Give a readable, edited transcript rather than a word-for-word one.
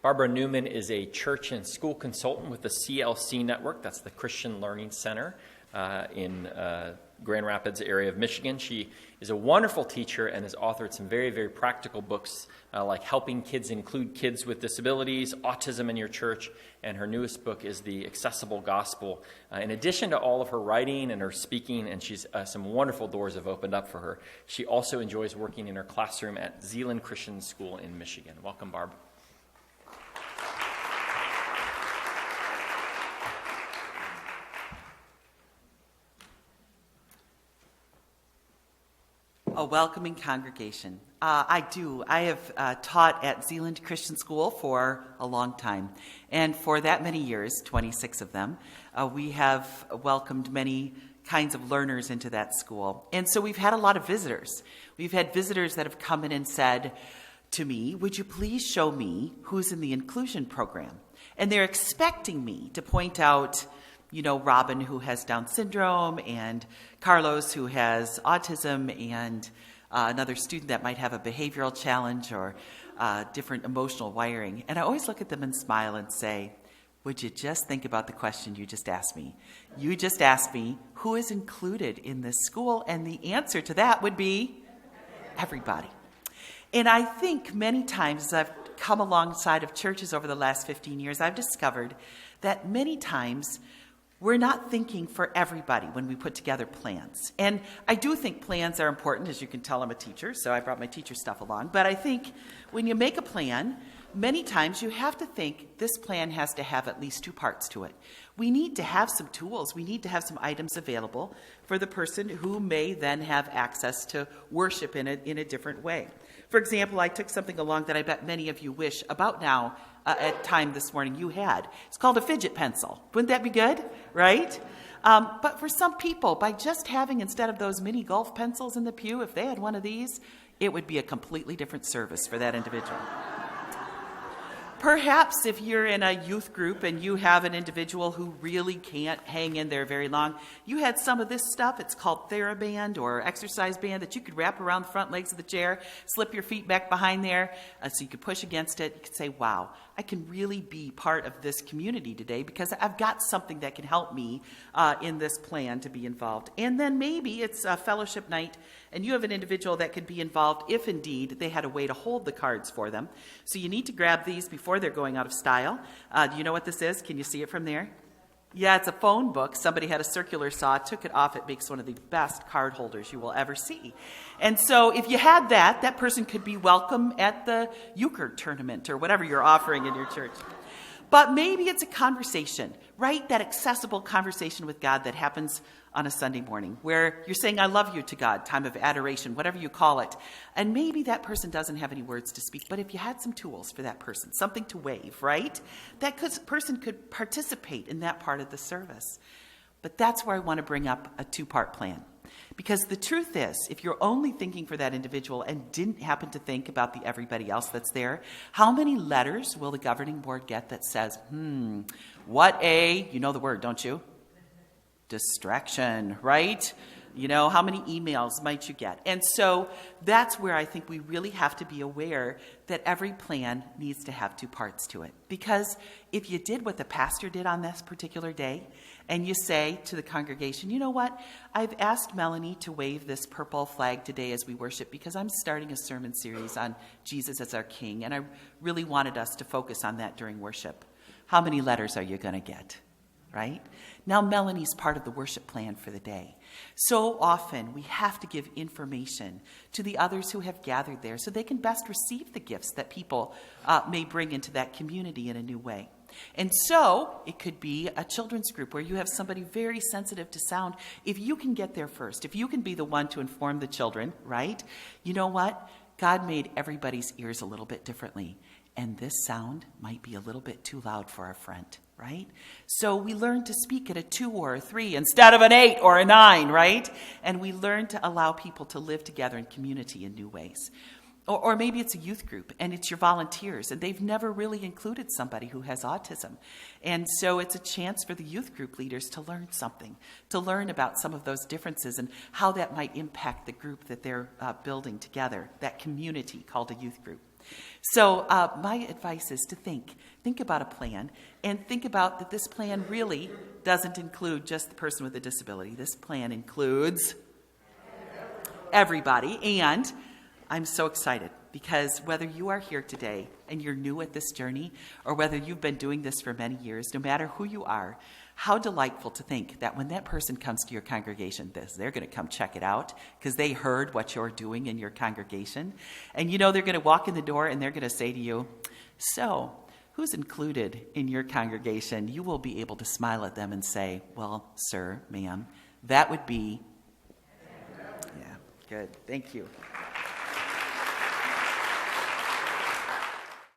Barbara Newman is a church and school consultant with the CLC Network. That's the Christian Learning Center in Grand Rapids area of Michigan. She is a wonderful teacher and has authored some very, very practical books like Helping Kids Include Kids with Disabilities, Autism in Your Church, and her newest book is The Accessible Gospel. In addition to all of her writing and her speaking, and she's some wonderful doors have opened up for her, she also enjoys working in her classroom at Zeeland Christian School in Michigan. Welcome, Barb. A welcoming congregation. I have taught at Zeeland Christian School for a long time. And for that many years, 26 of them, we have welcomed many kinds of learners into that school. And so we've had a lot of visitors. We've had visitors that have come in and said to me, would you please show me who's in the inclusion program? And they're expecting me to point out, you know, Robin, who has Down syndrome, and Carlos, who has autism, and another student that might have a behavioral challenge or different emotional wiring. And I always look at them and smile and say, would you just think about the question you just asked me? You just asked me, who is included in this school? And the answer to that would be everybody. And I think many times as I've come alongside of churches over the last 15 years, I've discovered that many times we're not thinking for everybody when we put together plans. And I do think plans are important. As you can tell, I'm a teacher, so I brought my teacher stuff along. But I think when you make a plan, many times you have to think this plan has to have at least two parts to it. We need to have some tools. We need to have some items available for the person who may then have access to worship in a different way. For example, I took something along that I bet many of you wish about now at time this morning you had. It's called a fidget pencil. Wouldn't that be good? Right? But for some people, by just having, instead of those mini golf pencils in the pew, if they had one of these, it would be a completely different service for that individual. Perhaps if you're in a youth group and you have an individual who really can't hang in there very long, you had some of this stuff. It's called TheraBand or exercise band that you could wrap around the front legs of the chair, slip your feet back behind there so you could push against it. You could say, wow, I can really be part of this community today because I've got something that can help me in this plan to be involved. And then maybe it's a fellowship night and you have an individual that could be involved if indeed they had a way to hold the cards for them. So you need to grab these before they're going out of style. Do you know what this is? Can you see it from there? Yeah, it's a phone book. Somebody had a circular saw, took it off. It makes one of the best card holders you will ever see. And so if you had that, that person could be welcome at the euchre tournament or whatever you're offering in your church. But maybe it's a conversation, right? That accessible conversation with God that happens on a Sunday morning where you're saying, I love you to God, time of adoration, whatever you call it. And maybe that person doesn't have any words to speak, but if you had some tools for that person, something to wave, right? That person could participate in that part of the service. But that's where I want to bring up a two-part plan. Because the truth is, if you're only thinking for that individual and didn't happen to think about the everybody else that's there, how many letters will the governing board get that says, what a, you know the word, don't you? Distraction, right? You know, how many emails might you get? And so that's where I think we really have to be aware that every plan needs to have two parts to it. Because if you did what the pastor did on this particular day, and you say to the congregation, you know what, I've asked Melanie to wave this purple flag today as we worship because I'm starting a sermon series on Jesus as our King, and I really wanted us to focus on that during worship. How many letters are you going to get? Right? Now Melanie's part of the worship plan for the day. So often we have to give information to the others who have gathered there so they can best receive the gifts that people may bring into that community in a new way. And so it could be a children's group where you have somebody very sensitive to sound. If you can get there first, if you can be the one to inform the children, right? You know what? God made everybody's ears a little bit differently. And this sound might be a little bit too loud for our friend, right? So we learn to speak at a 2 or a 3 instead of an 8 or a 9, right? And we learn to allow people to live together in community in new ways. Or maybe it's a youth group and it's your volunteers and they've never really included somebody who has autism. And so it's a chance for the youth group leaders to learn something, to learn about some of those differences and how that might impact the group that they're building together, that community called a youth group. So my advice is to think about a plan, and think about that this plan really doesn't include just the person with a disability. This plan includes everybody, and I'm so excited because whether you are here today and you're new at this journey, or whether you've been doing this for many years, no matter who you are, how delightful to think that when that person comes to your congregation, they're going to come check it out because they heard what you're doing in your congregation. And they're going to walk in the door and they're going to say to you, "So, who's included in your congregation?" You will be able to smile at them and say, "Well, sir, ma'am, that would be..." Yeah, good. Thank you.